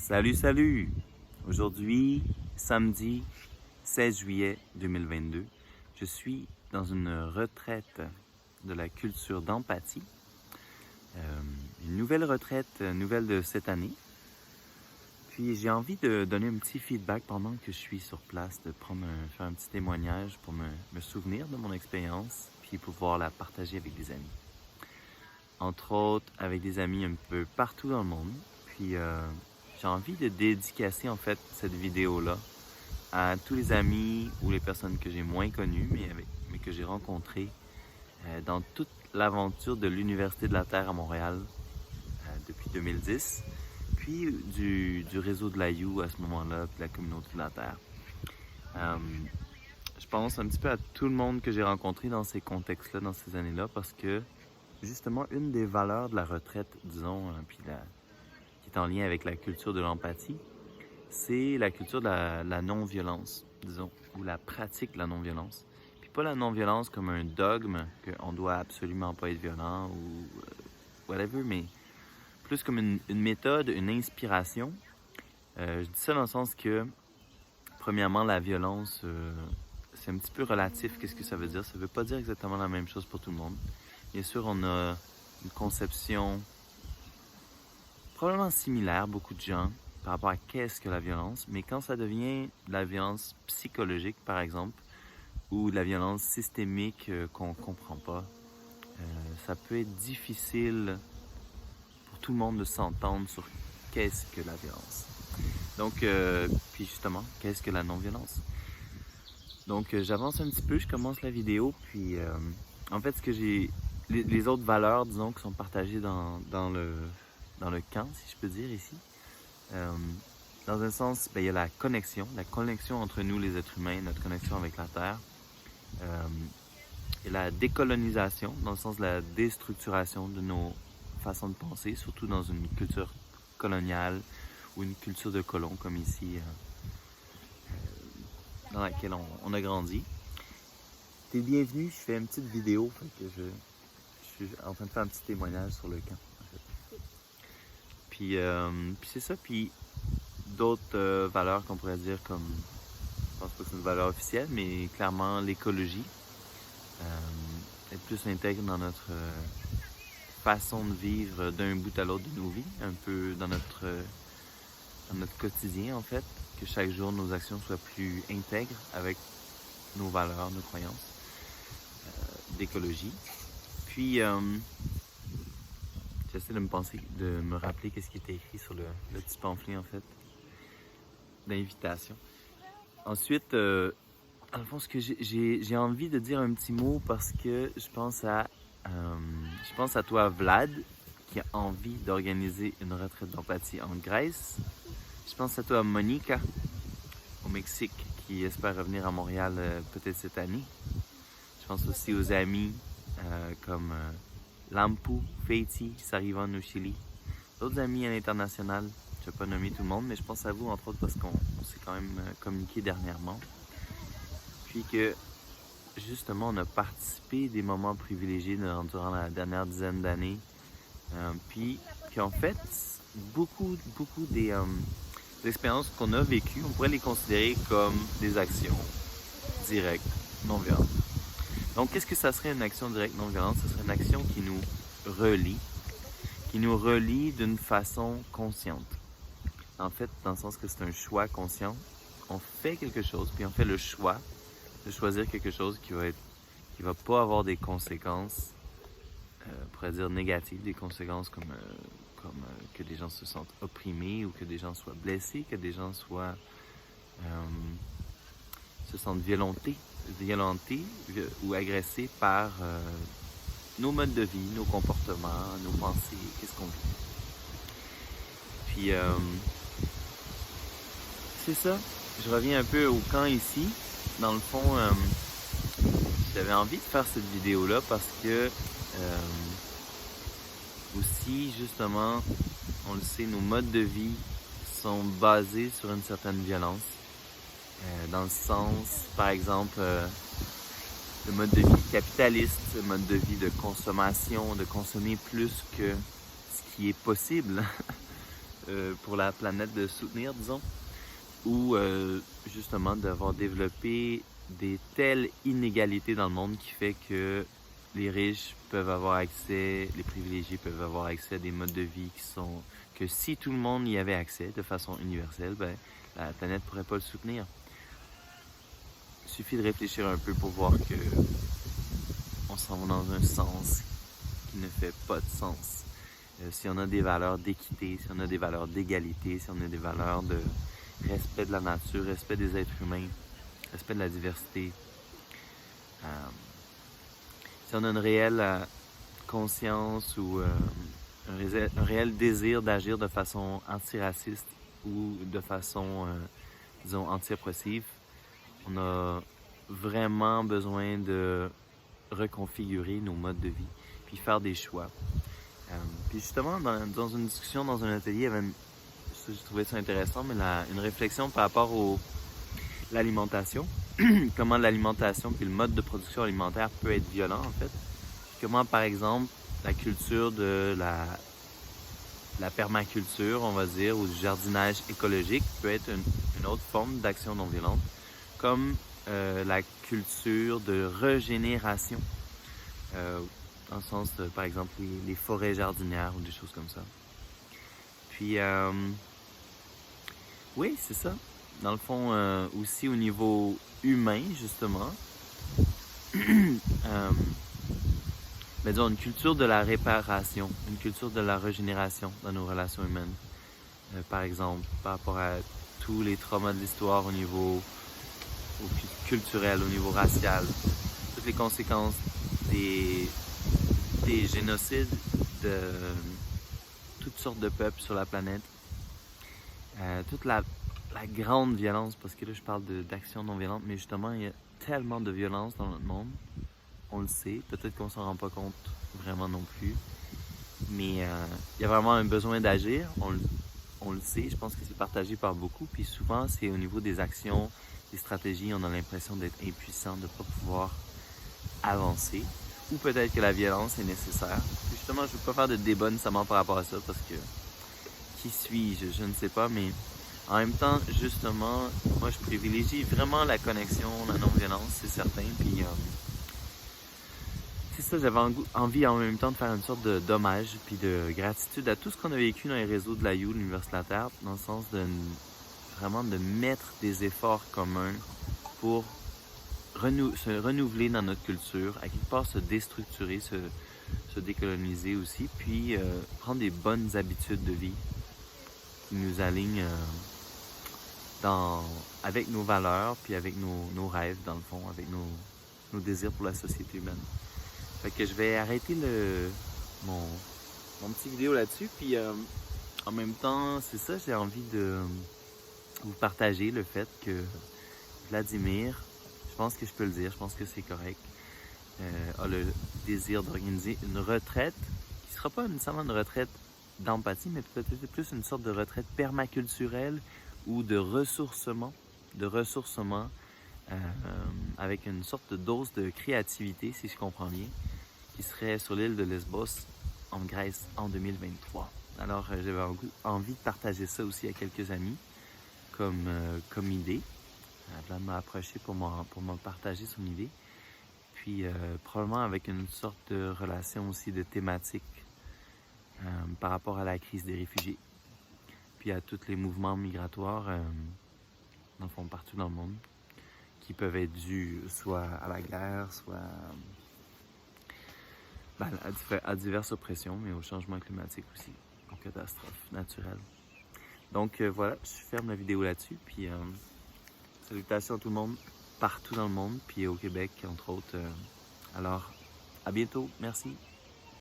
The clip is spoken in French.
Salut, salut! Aujourd'hui, samedi 16 juillet 2022, je suis dans une retraite de la culture d'empathie. Une nouvelle retraite, nouvelle de cette année. Puis j'ai envie de donner un petit feedback pendant que je suis sur place, de faire un petit témoignage pour me souvenir de mon expérience, puis pouvoir la partager avec des amis. Entre autres, avec des amis un peu partout dans le monde. Puis j'ai envie de dédicacer en fait cette vidéo-là à tous les amis ou les personnes que j'ai moins connues, mais que j'ai rencontrées dans toute l'aventure de l'Université de la Terre à Montréal depuis 2010, puis du réseau de l'AYU à ce moment-là, puis la communauté de la Terre. Je pense un petit peu à tout le monde que j'ai rencontré dans ces contextes-là, dans ces années-là, parce que justement, une des valeurs de la retraite, disons, puis qui est en lien avec la culture de l'empathie, c'est la culture de la non-violence, disons, ou la pratique de la non-violence. Puis pas la non-violence comme un dogme, qu'on doit absolument pas être violent ou whatever, mais plus comme une méthode, une inspiration. Je dis ça dans le sens que, premièrement, la violence, c'est un petit peu relatif. Qu'est-ce que ça veut dire? Ça veut pas dire exactement la même chose pour tout le monde. Bien sûr, on a une conception probablement similaire, beaucoup de gens, par rapport à qu'est-ce que la violence, mais quand ça devient de la violence psychologique, par exemple, ou de la violence systémique qu'on ne comprend pas, ça peut être difficile pour tout le monde de s'entendre sur qu'est-ce que la violence. Donc, puis justement, qu'est-ce que la non-violence? Donc, j'avance un petit peu, je commence la vidéo, puis en fait, ce que j'ai... Les autres valeurs, disons, qui sont partagées dans le camp, si je peux dire ici. Dans un sens, il y a la connexion entre nous, les êtres humains, notre connexion avec la Terre. Et la décolonisation, dans le sens de la déstructuration de nos façons de penser, surtout dans une culture coloniale ou une culture de colons, comme ici, dans laquelle on a grandi. T'es bienvenu, je fais une petite vidéo, fait que je suis en train de faire un petit témoignage sur le camp. En fait. Puis c'est ça, puis d'autres valeurs qu'on pourrait dire comme, je pense pas que c'est une valeur officielle, mais clairement l'écologie, être plus intègre dans notre façon de vivre d'un bout à l'autre de nos vies, un peu dans notre quotidien en fait, que chaque jour nos actions soient plus intègres avec nos valeurs, nos croyances d'écologie. Puis j'essaie de me rappeler qu'est-ce qui était écrit sur le petit pamphlet en fait d'invitation. Ensuite, dans le fond, ce que j'ai envie de dire un petit mot parce que je pense à toi, Vlad, qui a envie d'organiser une retraite d'empathie en Grèce. Je pense à toi, Monica, au Mexique, qui espère revenir à Montréal peut-être cette année. Je pense aussi aux amis comme Lampu, Feiti, qui s'arrivent au Chili. D'autres amis à l'international. Je ne vais pas nommer tout le monde, mais je pense à vous, entre autres, parce qu'on s'est quand même communiqué dernièrement. Puis que, justement, on a participé des moments privilégiés durant la dernière dizaine d'années. Puis qu'en fait, beaucoup des expériences qu'on a vécues, on pourrait les considérer comme des actions directes, non violentes. Donc, qu'est-ce que ça serait une action directe non violente? Ce serait une action qui nous relie d'une façon consciente. En fait, dans le sens que c'est un choix conscient, on fait quelque chose, puis on fait le choix de choisir quelque chose qui va pas avoir des conséquences, on pourrait dire négatives, des conséquences comme que des gens se sentent opprimés ou que des gens soient blessés, que des gens se sentent violentés ou agressés par nos modes de vie, nos comportements, nos pensées, qu'est-ce qu'on vit. Puis c'est ça, je reviens un peu au camp ici. Dans le fond, j'avais envie de faire cette vidéo-là parce que aussi, justement, on le sait, nos modes de vie sont basés sur une certaine violence. Dans le sens, par exemple, le mode de vie capitaliste, le mode de vie de consommation, de consommer plus que ce qui est possible. pour la planète de soutenir, disons, ou justement d'avoir développé des telles inégalités dans le monde qui fait que les riches peuvent avoir accès, les privilégiés peuvent avoir accès à des modes de vie qui sont que si tout le monde y avait accès de façon universelle, ben la planète pourrait pas le soutenir. Il suffit de réfléchir un peu pour voir que on s'en va dans un sens qui ne fait pas de sens. Si on a des valeurs d'équité, si on a des valeurs d'égalité, si on a des valeurs de respect de la nature, respect des êtres humains, respect de la diversité, si on a une réelle conscience ou un réel désir d'agir de façon antiraciste ou de façon, disons, anti-oppressive, on a vraiment besoin de reconfigurer nos modes de vie, puis faire des choix. Puis justement, dans une discussion, dans un atelier, il y avait je trouvais ça intéressant, mais une réflexion par rapport à l'alimentation. Comment l'alimentation puis le mode de production alimentaire peut être violent, en fait. Comment, par exemple, la culture de la permaculture, on va dire, ou du jardinage écologique peut être une autre forme d'action non violente, comme la culture de régénération, dans le sens de, par exemple, les forêts jardinières ou des choses comme ça. Puis, oui, c'est ça. Dans le fond, aussi au niveau humain, justement, mais disons, une culture de la réparation, une culture de la régénération dans nos relations humaines. Par exemple, par rapport à tous les traumas de l'histoire au niveau culturel, au niveau racial, toutes les conséquences des génocides de toutes sortes de peuples sur la planète, toute la grande violence, parce que là je parle d'action non violente, mais justement il y a tellement de violence dans notre monde, on le sait, peut-être qu'on s'en rend pas compte vraiment non plus, mais il y a vraiment un besoin d'agir, on le sait, je pense que c'est partagé par beaucoup, puis souvent c'est au niveau des actions, des stratégies, on a l'impression d'être impuissant, de ne pas pouvoir avancer, ou peut-être que la violence est nécessaire. Puis justement, je ne veux pas faire de débat nécessairement par rapport à ça, parce que qui suis-je, je ne sais pas, mais en même temps, justement, moi je privilégie vraiment la connexion, la non-violence, c'est certain, puis c'est ça, j'avais envie en même temps de faire une sorte d'hommage puis de gratitude à tout ce qu'on a vécu dans les réseaux de l'AYOU, l'Université de la Terre, dans le sens de vraiment de mettre des efforts communs pour se renouveler dans notre culture, à quelque part se déstructurer, se décoloniser aussi, puis prendre des bonnes habitudes de vie qui nous alignent avec nos valeurs, puis avec nos rêves, dans le fond, avec nos désirs pour la société humaine. Fait que je vais arrêter mon petit vidéo là-dessus, puis en même temps, c'est ça, j'ai envie de vous partager le fait que Vladimir, je pense que je peux le dire, je pense que c'est correct, a le désir d'organiser une retraite qui sera pas nécessairement une retraite d'empathie, mais peut-être plus une sorte de retraite permaculturelle ou de ressourcement avec une sorte de dose de créativité, si je comprends bien, qui serait sur l'île de Lesbos, en Grèce, en 2023. Alors, j'avais envie de partager ça aussi à quelques amis, comme idée. Vlad m'a approché pour me partager son idée. Puis, probablement avec une sorte de relation aussi de thématique par rapport à la crise des réfugiés. Puis à tous les mouvements migratoires, dans le fond, partout dans le monde, qui peuvent être dus soit à la guerre, soit à diverses oppressions, mais au changement climatique aussi, aux catastrophes naturelles. Donc voilà, je ferme la vidéo là-dessus, puis salutations à tout le monde, partout dans le monde, puis au Québec, entre autres. Alors, à bientôt, merci.